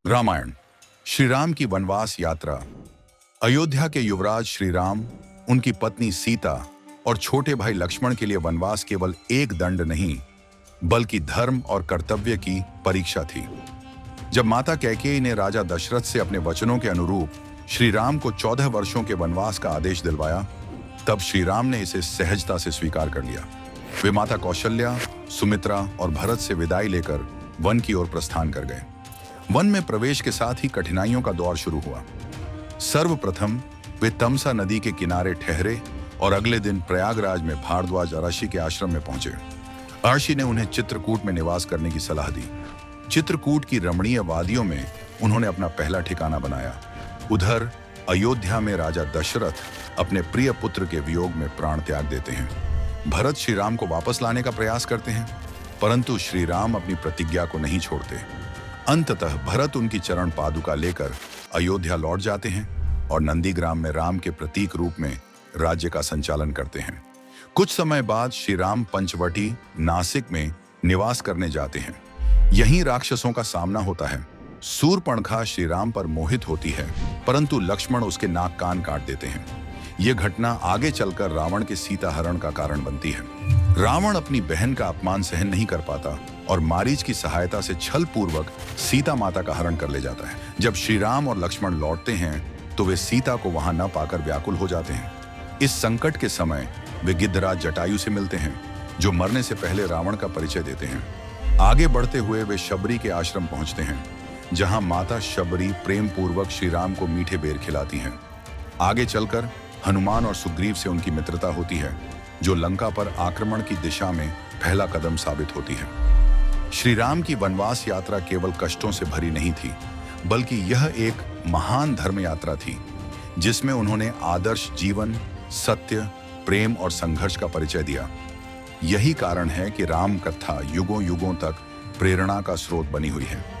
रामायण श्री राम की वनवास यात्रा। अयोध्या के युवराज श्री राम, उनकी पत्नी सीता और छोटे भाई लक्ष्मण के लिए वनवास केवल एक दंड नहीं बल्कि धर्म और कर्तव्य की परीक्षा थी। जब माता कैकेयी ने राजा दशरथ से अपने वचनों के अनुरूप श्री राम को 14 वर्षों के वनवास का आदेश दिलवाया, तब श्री राम ने इसे सहजता से स्वीकार कर लिया। वे माता कौशल्या, सुमित्रा और भरत से विदाई लेकर वन की ओर प्रस्थान कर गए। वन में प्रवेश के साथ ही कठिनाइयों का दौर शुरू हुआ। सर्वप्रथम वे तमसा नदी के किनारे ठहरे और अगले दिन प्रयागराज में भारद्वाज ऋषि के आश्रम में पहुंचे। ऋषि ने उन्हें चित्रकूट में निवास करने की सलाह दी। चित्रकूट की रमणीय वादियों में उन्होंने अपना पहला ठिकाना बनाया। उधर अयोध्या में राजा दशरथ अपने प्रिय पुत्र के वियोग में प्राण त्याग देते हैं। भरत श्री राम को वापस लाने का प्रयास करते हैं, परंतु श्री राम अपनी प्रतिज्ञा को नहीं छोड़ते। अंततः भरत उनकी चरण पादुका लेकर अयोध्या लौट जाते हैं और नंदीग्राम में राम के प्रतीक रूप में राज्य का संचालन करते हैं। कुछ समय बाद श्री राम पंचवटी नासिक में निवास करने जाते हैं। यहीं राक्षसों का सामना होता है। सूर्पणखा श्री राम पर मोहित होती है, परंतु लक्ष्मण उसके नाक कान काट देते हैं। यह घटना आगे चलकर रावण के सीता हरण का कारण बनती है। रावण अपनी बहन का अपमान सहन नहीं कर पाता और मारीच की सहायता से छल पूर्वक सीता माता का हरण कर ले जाता है। जब श्री राम और लक्ष्मण लौटते हैं तो वे सीता को वहां न पाकर व्याकुल हो जाते हैं। इस संकट के समय वे गिद्धराज जटायु से मिलते हैं, जो मरने से पहले रावण का परिचय देते हैं। आगे बढ़ते हुए वे शबरी के आश्रम पहुंचते हैं, जहां माता शबरी प्रेम पूर्वक श्री राम को मीठे बेर खिलाती हैं। आगे चलकर हनुमान और सुग्रीव से उनकी मित्रता होती है, जो लंका पर आक्रमण की दिशा में पहला कदम साबित होती है। श्री राम की वनवास यात्रा केवल कष्टों से भरी नहीं थी, बल्कि यह एक महान धर्म यात्रा थी, जिसमें उन्होंने आदर्श जीवन, सत्य, प्रेम और संघर्ष का परिचय दिया। यही कारण है कि राम कथा युगों युगों तक प्रेरणा का स्रोत बनी हुई है।